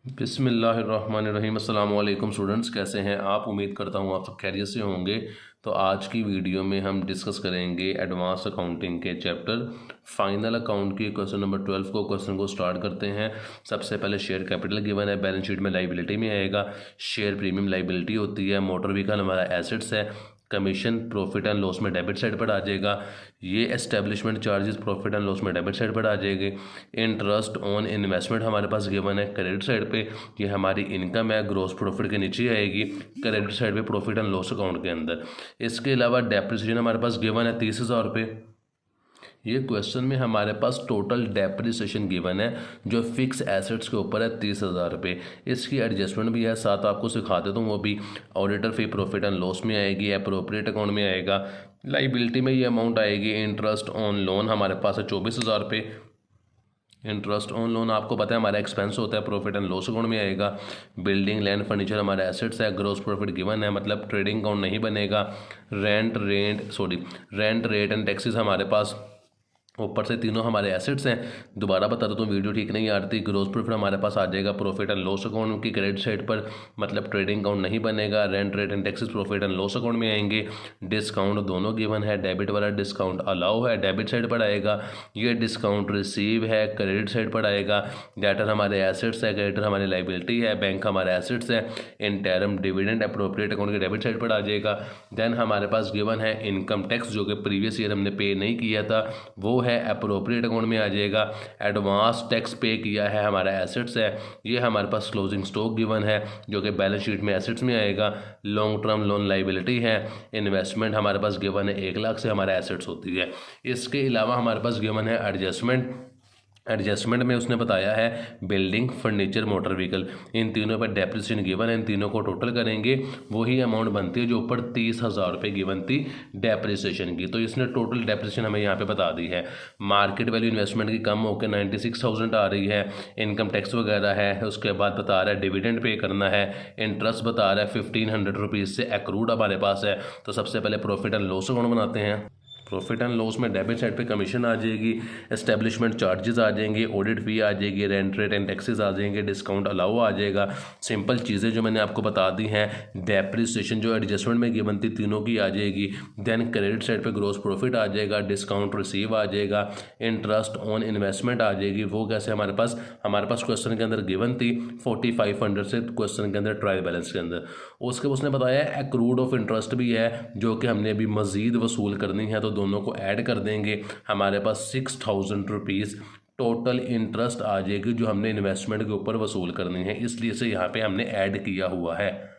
बिस्मिल्लाहिर्रहमानिर्रहीम। अस्सलाम वालेकुम स्टूडेंट्स, कैसे हैं आप? उम्मीद करता हूँ आप सब खैरियत से होंगे। तो आज की वीडियो में हम डिस्कस करेंगे एडवांस अकाउंटिंग के चैप्टर फाइनल अकाउंट की क्वेश्चन नंबर 12 को। क्वेश्चन को स्टार्ट करते हैं। सबसे पहले शेयर कैपिटल गिवन है, बैलेंस शीट में लाइबिलिटी में आएगा। शेयर प्रीमियम लाइबिलिटी होती है, मोटर व्हीकल हमारा एसेट्स है, कमीशन प्रॉफिट एंड लॉस में डेबिट साइड पर आ जाएगा। ये establishment charges profit and loss में डेबिट साइड पर आ जाएंगे। इंटरेस्ट ऑन इन्वेस्टमेंट हमारे पास गिवन है क्रेडिट साइड पे, ये हमारी इनकम है, ग्रॉस प्रॉफिट के नीचे आएगी क्रेडिट साइड पे प्रॉफिट एंड लॉस अकाउंट के अंदर। इसके अलावा डेप्रिसिएशन हमारे पास गिवन है 30,000 रुपये। ये क्वेश्चन में हमारे पास टोटल डेप्रिसिएशन गिवन है जो फिक्स एसेट्स के ऊपर है 30,000 रुपये। इसकी एडजस्टमेंट भी है, साथ आपको सिखा देता हूँ वो भी। Auditor fee profit and loss में आएगी, अप्रोप्रिएट अकाउंट में आएगा। लाइबिलिटी में ये अमाउंट आएगी। इंटरेस्ट ऑन लोन हमारे पास है 24,000 रुपये। इंटरेस्ट ऑन लोन आपको पता है हमारा एक्सपेंस होता है, प्रॉफिट एंड लॉस अकाउंट में आएगा। बिल्डिंग लैंड फर्नीचर हमारे एसेट्स है, ग्रॉस प्रॉफिट गिवन है, मतलब ट्रेडिंग अकाउंट नहीं बनेगा। रेंट रेट एंड टैक्सेस हमारे पास ऊपर से तीनों हमारे एसेट्स हैं। दोबारा बता देता हूँ, वीडियो ठीक नहीं आती। ग्रॉस प्रॉफिट हमारे पास आ जाएगा प्रॉफिट एंड लॉस अकाउंट की क्रेडिट साइड पर, मतलब ट्रेडिंग अकाउंट नहीं बनेगा। Rent rate and taxes profit and loss account में आएंगे। डिस्काउंट दोनों गिवन है, डेबिट वाला डिस्काउंट अलाउ है, डेबिट साइड पर आएगा। ये डिस्काउंट रिसीव है, क्रेडिट साइड पर आएगा। डेटर हमारे एसेट्स है, क्रेडिटर हमारी लाइबिलिटी है, बैंक हमारे एसेट्स है। इंटरम डिविडेंड अप्रोप्रिएट अकाउंट के डेबिट साइड पर आ जाएगा। देन हमारे पास गिवन है इनकम टैक्स, जो कि प्रीवियस ईयर हमने पे नहीं किया था, वो है अप्रोप्रिएट अकाउंट में आ जाएगा। एडवांस टैक्स पे किया है, हमारा एसेट्स है। ये हमारे पास क्लोजिंग स्टॉक गिवन है जो कि बैलेंस शीट में एसेट्स में आएगा। लॉन्ग टर्म लोन लाइबिलिटी है। इन्वेस्टमेंट हमारे पास गिवन है 1 लाख से हमारा एसेट्स होती है। इसके अलावा हमारे पास गिवन है एडजस्टमेंट में उसने बताया है बिल्डिंग फर्नीचर मोटर व्हीकल, इन तीनों पर डेप्रिसिएशन गिवन है। इन तीनों को टोटल करेंगे वही अमाउंट बनती है जो ऊपर 30,000 रुपये गिवन थी डेप्रिसिएशन की। तो इसने टोटल डेप्रिसिएशन हमें यहाँ पे बता दी है। मार्केट वैल्यू इन्वेस्टमेंट की कम होकर 96,000 आ रही है। इनकम टैक्स वगैरह है। उसके बाद बता रहा है डिविडेंड पे करना है। इंटरेस्ट बता रहा है 1,500 रुपीज़ से एक्रूड हमारे पास है। तो सबसे पहले प्रॉफिट एंड लॉस अकाउंट बनाते हैं। प्रॉफिट एंड लॉस में डेबिट साइड पे कमीशन आ जाएगी, एस्टेब्लिशमेंट चार्जेस आ जाएंगे, ऑडिट फी आ जाएगी, रेंट रेट एंड टैक्सेस आ जाएंगे, डिस्काउंट अलाउ आ जाएगा। सिंपल चीज़ें जो मैंने आपको बता दी हैं। डेप्रिसिएशन जो एडजस्टमेंट में गिवन थी तीनों की आ जाएगी। देन क्रेडिट साइड पे ग्रॉस प्रॉफिट आ जाएगा, डिस्काउंट रिसीव आ जाएगा, इंटरेस्ट ऑन इन्वेस्टमेंट आ जाएगी। वो कैसे हमारे पास क्वेश्चन के अंदर गिवन थी 4,500 से, क्वेश्चन के अंदर ट्रायल बैलेंस के अंदर। उसके उसने बताया एक्रूड ऑफ इंटरेस्ट भी है जो कि हमने अभी मज़ीद वसूल करनी है, तो दोनों को ऐड कर देंगे। हमारे पास 6,000 रुपीज़ टोटल इंटरेस्ट आ जाएगी जो हमने इन्वेस्टमेंट के ऊपर वसूल करनी है, इसलिए से यहाँ पे हमने ऐड किया हुआ है।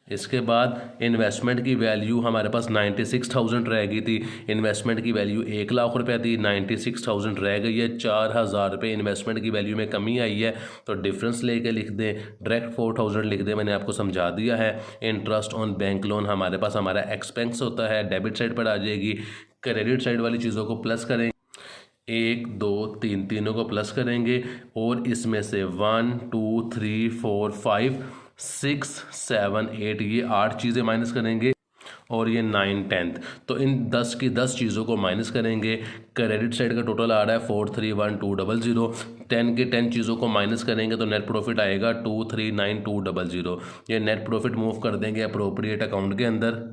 इसके बाद इन्वेस्टमेंट की वैल्यू हमारे पास 96,000 रह गई थी। इन्वेस्टमेंट की वैल्यू 1 लाख रुपये थी, 96,000 रह गई है। 4,000 रुपये इन्वेस्टमेंट की वैल्यू में कमी आई है, तो डिफरेंस लेके लिख दें, डायरेक्ट 4,000 लिख दें। मैंने आपको समझा दिया है। इंटरेस्ट ऑन बैंक लोन हमारे पास हमारा एक्सपेंस होता है, डेबिट साइड पर आ जाएगी। क्रेडिट साइड वाली चीज़ों को प्लस करेंगे, 1 2 3 तीनों को प्लस करेंगे, और इसमें से 1 2 3 4 5 6 7 8 ये 8 चीज़ें माइनस करेंगे, और ये 9 10th। तो इन 10 की 10 चीज़ों को माइनस करेंगे। क्रेडिट साइड का टोटल आ रहा है 431,200। 10 की 10 चीज़ों को माइनस करेंगे तो नेट प्रॉफिट आएगा 239,200। ये नेट प्रॉफिट मूव कर देंगे अप्रोप्रिएट अकाउंट के अंदर।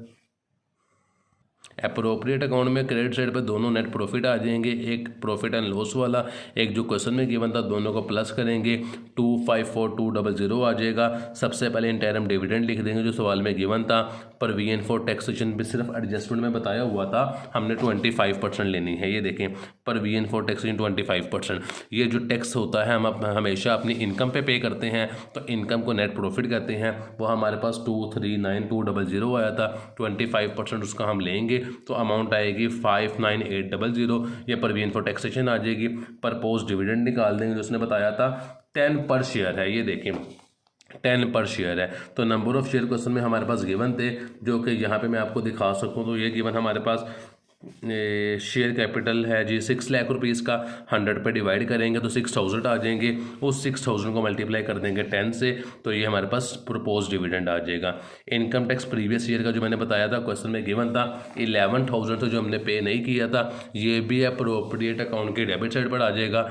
अप्रोप्रिएट अकाउंट में क्रेडिट साइड पे दोनों नेट प्रॉफिट आ जाएंगे, एक प्रॉफिट एंड लॉस वाला, एक जो क्वेश्चन में गिवन था, दोनों को प्लस करेंगे 254,200 आ जाएगा। सबसे पहले इंटरम डिविडेंड लिख देंगे जो सवाल में गिवन था। प्रोविजन फॉर टैक्सेशन भी सिर्फ एडजस्टमेंट में बताया हुआ था, हमने 25% लेनी है। ये देखें, प्रोविजन फॉर टैक्सेशन 25%। ये जो टैक्स होता है हम हमेशा अपनी इनकम पे करते हैं, तो इनकम को नेट प्रॉफिट कहते हैं। वो हमारे पास 239,200 आया था, 25% उसका हम लेंगे तो अमाउंट आएगी 59,800। ये प्रोविजन फॉर टैक्सेशन आ जाएगी। प्रपोज डिविडेंड निकाल देंगे जो उसने बताया था 10 पर शेयर है। ये देखें 10 पर शेयर है। तो नंबर ऑफ शेयर क्वेश्चन में हमारे पास गिवन थे, जो कि यहाँ पे मैं आपको दिखा सकूँ। तो ये गिवन हमारे पास शेयर कैपिटल है जी 6 लाख रुपीज़ का, 100 पे डिवाइड करेंगे तो 6000 आ जाएंगे। उस 6000 को मल्टीप्लाई कर देंगे 10 से, तो ये हमारे पास प्रपोज डिविडेंड आ जाएगा। इनकम टैक्स प्रीवियस ईयर का जो मैंने बताया था, क्वेश्चन में गिवन था 11,000 तो जो हमने पे नहीं किया था, ये भी अप्रोप्रिएट अकाउंट के डेबिट साइड पर आ जाएगा।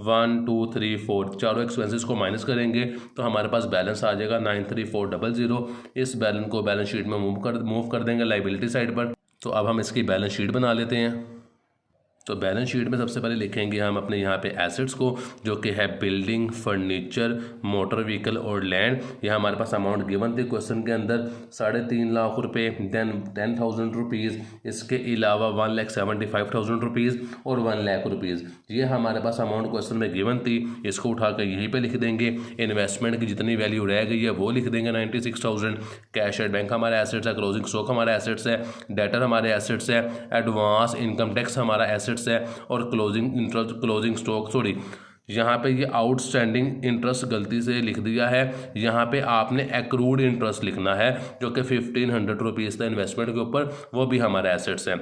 1 2 3 4 चारों एक्सपेंसेस को माइनस करेंगे तो हमारे पास बैलेंस आ जाएगा 93400। इस बैलेंस को बैलेंस शीट में मूव कर देंगे लाइबिलिटी साइड पर। तो अब हम इसकी बैलेंस शीट बना लेते हैं। तो बैलेंस शीट में सबसे पहले लिखेंगे हम अपने यहाँ पे एसेट्स को, जो कि है बिल्डिंग, फर्नीचर, मोटर व्हीकल और लैंड। यहाँ हमारे पास अमाउंट गिवन थे क्वेश्चन के अंदर 3.5 लाख रुपए, देन 10,000 रुपीज़, इसके अलावा 1,75,000 रुपीज़ और 1 लाख रुपीज़। ये हमारे पास अमाउंट क्वेश्चन में गिवन थी, इसको उठाकर यहीं पर लिख देंगे। इन्वेस्टमेंट की जितनी वैल्यू रह गई है वो लिख देंगे 96,000। कैश एट बैंक हमारा एसेट्स है, क्लोजिंग स्टॉक हमारा एसेट्स है, डेटर हमारे एसेट्स है, एडवांस इनकम टैक्स हमारा एसेट्स है और क्लोजिंग स्टॉक यहाँ पे ये आउटस्टैंडिंग इंटरेस्ट गलती से लिख दिया है। यहाँ पे आपने एक्रूड इंटरेस्ट लिखना है, जो कि 1,500 रुपीज़ था इन्वेस्टमेंट के ऊपर, वो भी हमारा एसेट्स है।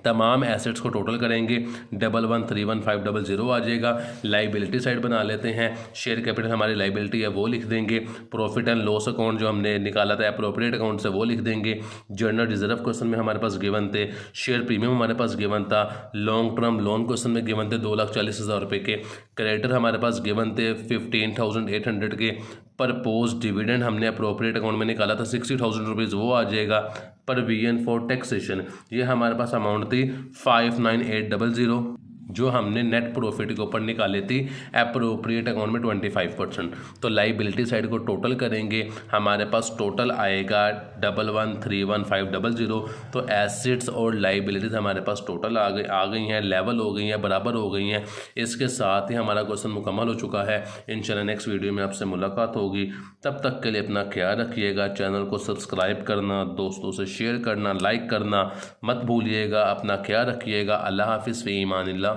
तमाम एसेट्स को टोटल करेंगे 11,31,500 आ जाएगा। लाइबिलिटी साइड बना लेते हैं। शेयर कैपिटल हमारी लाइबिलिटी है वो लिख देंगे। प्रॉफिट एंड लॉस अकाउंट जो हमने निकाला था अप्रोप्रिएट अकाउंट से वो लिख देंगे। जनरल रिजर्व क्वेश्चन में हमारे पास गिवन थे। शेयर प्रीमियम हमारे पास गिवन था। लॉन्ग टर्म लोन क्वेश्चन में गिवन थे 2,40,000 रुपये के। क्रेडिटर हमारे पास गिवन थे 15,800 के। परपोज डिविडेंड हमने अप्रोप्रिएट अकाउंट में निकाला था 60,000 रुपीज़, वो आ जाएगा। प्रोविजन फॉर टैक्सेशन ये हमारे पास अमाउंट थी 59800, जो हमने नेट प्रॉफिट के ऊपर निकाली थी अप्रोप्रिएट अकाउंट में 25%। तो लाइबिलिटी साइड को टोटल करेंगे, हमारे पास टोटल आएगा 11,31,500। तो एसेट्स और लाइबिलिटीज हमारे पास टोटल आ गई हैं, लेवल हो गई हैं, बराबर हो गई हैं। इसके साथ ही हमारा क्वेश्चन मुकम्मल हो चुका है। इंशाल्लाह नेक्स्ट वीडियो में आपसे मुलाकात होगी। तब तक के लिए अपना ख्याल रखिएगा। चैनल को सब्सक्राइब करना, दोस्तों से शेयर करना, लाइक करना मत भूलिएगा। अपना ख्याल रखिएगा। अल्लाह हाफिज़, फ़ी ईमानिल्लाह।